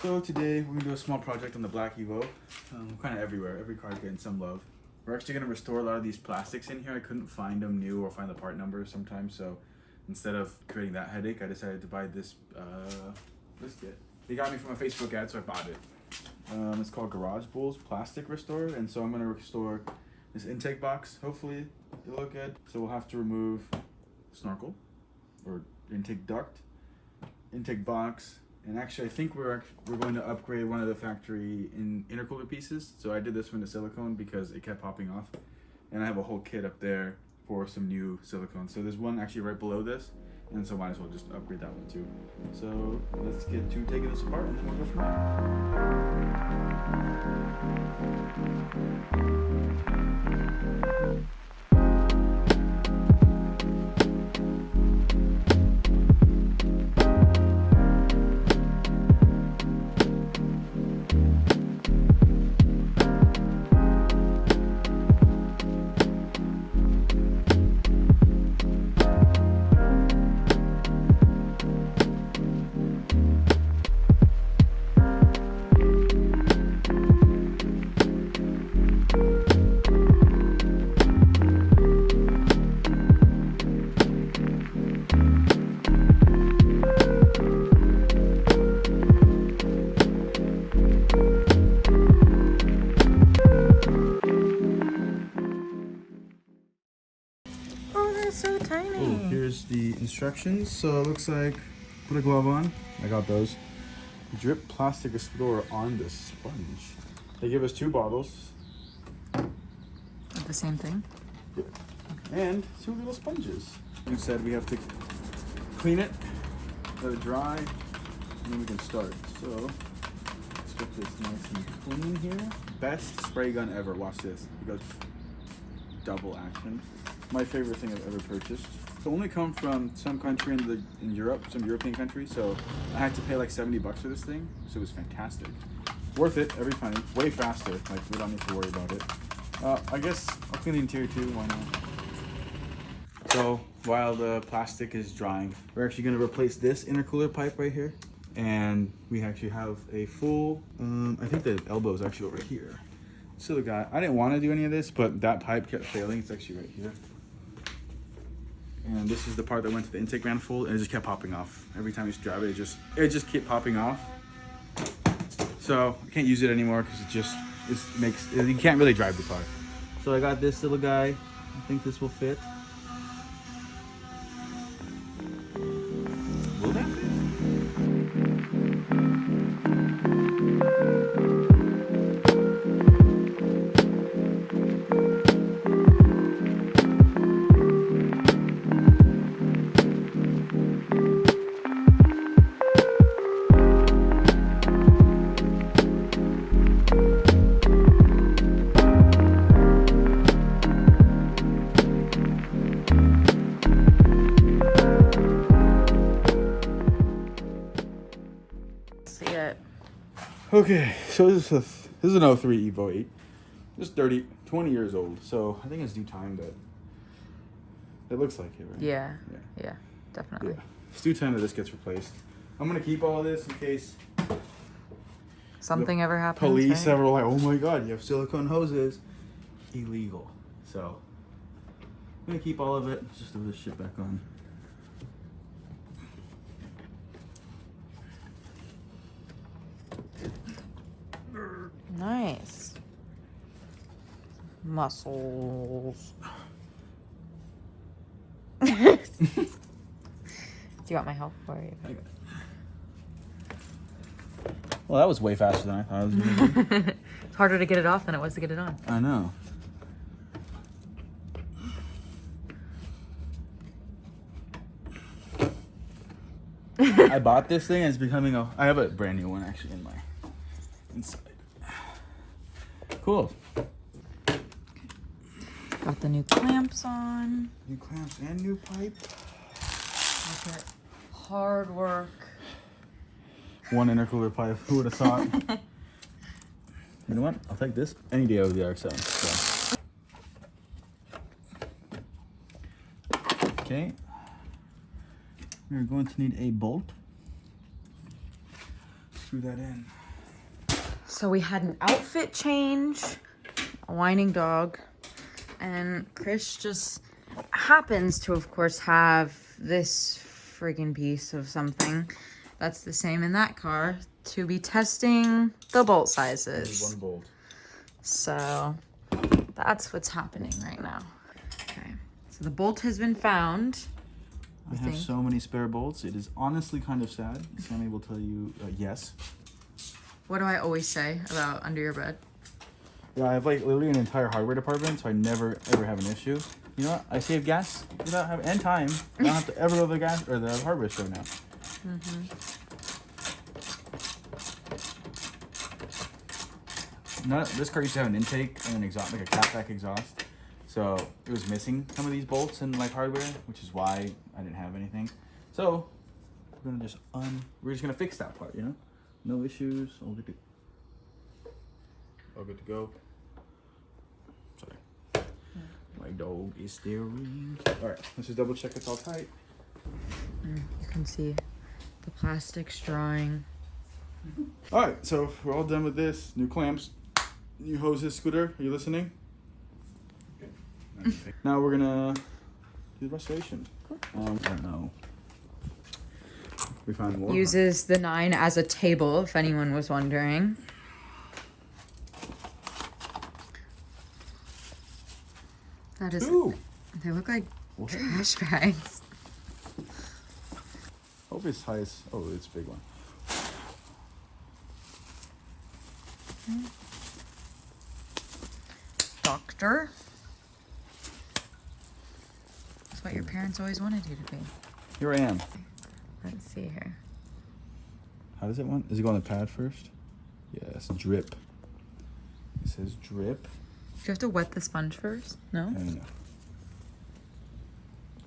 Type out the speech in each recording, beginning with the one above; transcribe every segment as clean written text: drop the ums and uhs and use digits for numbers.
So today we're gonna do a small project on the Black Evo. Kind of everywhere, every card's getting some love. We're actually gonna restore a lot of these plastics in here. I couldn't find them new or find the part numbers sometimes, so instead of creating that headache, I decided to buy this kit. They got me from a Facebook ad, so I bought it. It's called Garage Bulls Plastic Restore, and so I'm gonna restore this intake box. Hopefully it'll look good. So we'll have to remove snorkel or intake duct, intake box. And actually, I think we're going to upgrade one of the factory intercooler pieces. So I did this one to silicone because it kept popping off. And I have a whole kit up there for some new silicone. So there's one actually right below this. And so might as well just upgrade that one too. So let's get to taking this apart and then we'll go from there. So tiny. Oh, here's the instructions. So it looks like put a glove on. I got those. Drip plastic explorer on the sponge. They give us 2 bottles. Of the same thing? Yeah. And 2 little sponges. You said we have to clean it, let it dry, and then we can start. So let's get this nice and clean here. Best spray gun ever. Watch this. It goes double action. My favorite thing I've ever purchased. It only come from some country in Europe, some European country, so I had to pay like 70 bucks for this thing, so it was fantastic. Worth it every penny, way faster, like we don't need to worry about it. I guess I'll clean the interior too, why not? So while the plastic is drying, we're actually gonna replace this intercooler pipe right here. And we actually have a full, I think the elbow is actually over here. So the guy, I didn't want to do any of this, but that pipe kept failing. It's actually right here. And this is the part that went to the intake manifold, and it just kept popping off. Every time you drive it, it just kept popping off. So I can't use it anymore because you can't really drive the car. So I got this little guy. I think this will fit. Will that fit? Okay, so this is an 03 Evo 8. It's 20 years old, so I think it's due time that it looks like it, right? Yeah, definitely. Yeah. It's due time that this gets replaced. I'm gonna keep all of this in case something ever happens. Police right? ever like, oh my god, you have silicone hoses. Illegal. So I'm gonna keep all of it. Let's just throw this shit back on. Nice. Muscles. Do you want my help or you? I got it. Well, that was way faster than I thought it was gonna be. It's harder to get it off than it was to get it on. I know. I bought this thing and it's becoming I have a brand new one actually in my inside. Cool. Got the new clamps on. New clamps and new pipe. Look at hard work. One intercooler pipe. Who would have thought? You know what? I'll take this any day over the RX-7. So. Okay. We're going to need a bolt. screw that in. So we had an outfit change, a whining dog, and Krish just happens to, of course, have this friggin' piece of something that's the same in that car to be testing the bolt sizes. One bolt. So that's what's happening right now. Okay, so the bolt has been found. I have so many spare bolts. It is honestly kind of sad. Sammy will tell you yes. What do I always say about under your bed? Yeah, I have like literally an entire hardware department, so I never ever have an issue. You know what? I save gas without having and time. I don't have to ever go to the gas or the hardware store now. This car used to have an intake and an exhaust, like a catback exhaust. So it was missing some of these bolts and like hardware, which is why I didn't have anything. So we're just gonna fix that part, you know? No issues, all good to go. Sorry. My dog is staring. All right, let's just double check it's all tight. You can see the plastics drawing. All right, so we're all done with this. New clamps, new hoses. Scooter, are you listening? Okay. Now we're gonna do the restoration. Cool. I don't know. We found more. Uses the 9 as a table, if anyone was wondering. That is. Ooh. They look like What? trash bags. Hope it's high as. Oh, it's a big one. Doctor. That's what your parents always wanted you to be. Here I am. Let's see here. How does it want? Does it go on the pad first? Yes, drip. It says drip. Do you have to wet the sponge first? No? I don't know.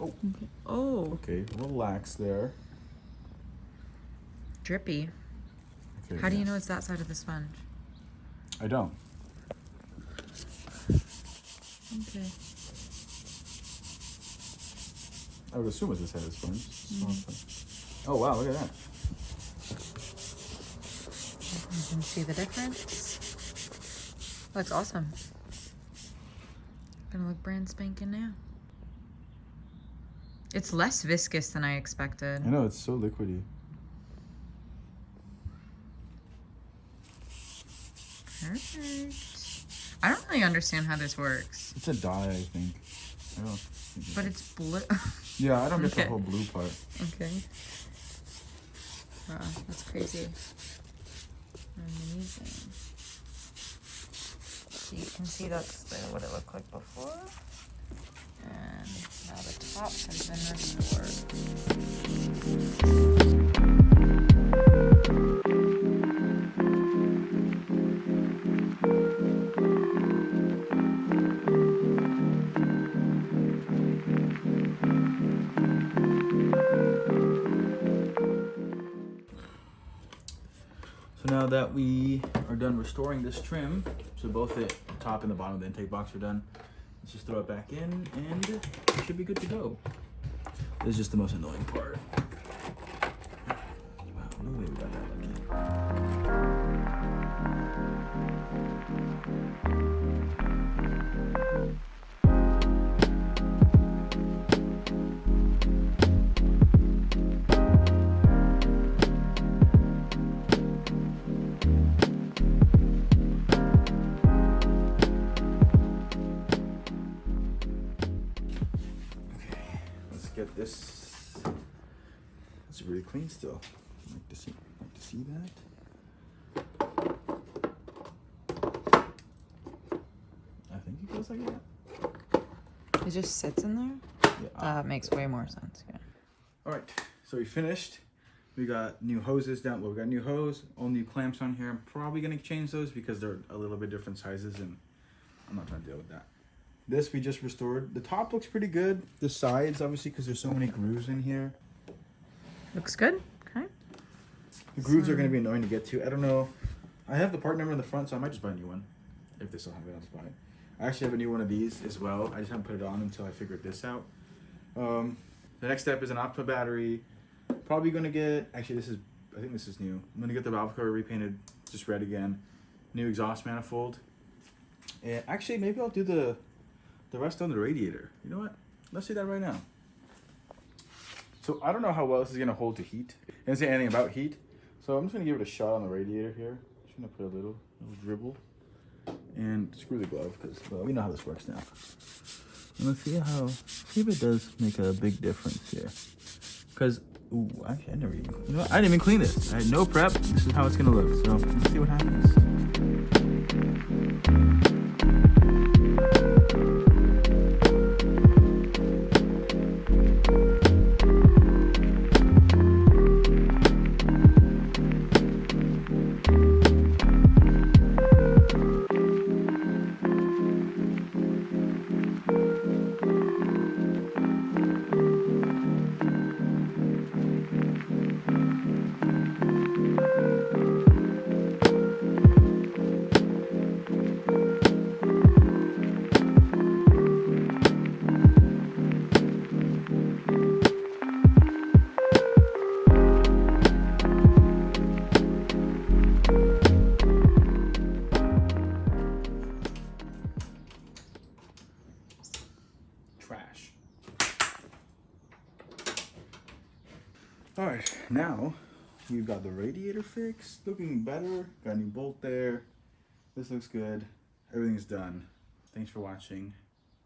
Oh. Okay. Oh. Okay, relax there. Drippy. Okay, How do you yes. know it's that side of the sponge? I don't. Okay. I would assume it's this side of the sponge. Oh wow, look at that. You can see the difference. Looks awesome. Gonna look brand spanking new. It's less viscous than I expected. I know, it's so liquidy. Perfect. I don't really understand how this works. It's a dye, I think. I don't think But it's blue. yeah, I don't get Okay. the whole blue part. Okay. Wow, that's crazy. Amazing. So you can see that's what it looked like before. And now the top has been restored. So now that we are done restoring this trim, so both the top and the bottom of the intake box are done, let's just throw it back in and it should be good to go. This is just the most annoying part. Wow, no way we got that lucky. Get this. It's really clean still. Like to see that. I think it goes like that. It just sits in there? Yeah. That makes way more sense. Yeah. All right. So we finished. We got new hoses down. Well, we got new hose, all new clamps on here. I'm probably gonna change those because they're a little bit different sizes, and I'm not trying to deal with that. This we just restored. The top looks pretty good. The sides, obviously, because there's so many grooves in here. Looks good. Okay. The grooves are going to be annoying to get to. I don't know. I have the part number in the front, so I might just buy a new one. If they still have it, I'll just buy it. I actually have a new one of these as well. I just haven't put it on until I figured this out. The next step is an optima battery. Probably going to get... Actually, this is I think this is new. I'm gonna get the valve cover repainted, just red again. New exhaust manifold. And actually, maybe I'll do the rest on the radiator. You know what? Let's do that right now. So I don't know how well this is gonna hold to heat. It didn't say anything about heat. So I'm just gonna give it a shot on the radiator here. Just gonna put a little dribble and screw the glove because, well, we know how this works now. And let's see if it does make a big difference here. Because, ooh, actually, I never even, you know what? I didn't even clean this. I had no prep. This is how it's gonna look. So let's see what happens. Trash. All right, now we've got the radiator fixed, looking better. Got a new bolt there. This looks good. Everything's done. Thanks for watching.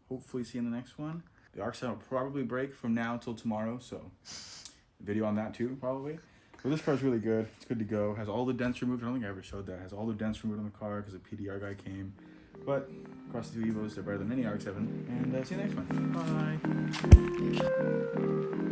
Hopefully see you in the next one. The arc set will probably break from now until tomorrow, so video on that too, probably. But this car's really good. It's good to go. Has all the dents removed. I don't think I ever showed that. Has all the dents removed on the car because the PDR guy came. But across the two Evos, they're better than any RX-7. And see you next one. Bye.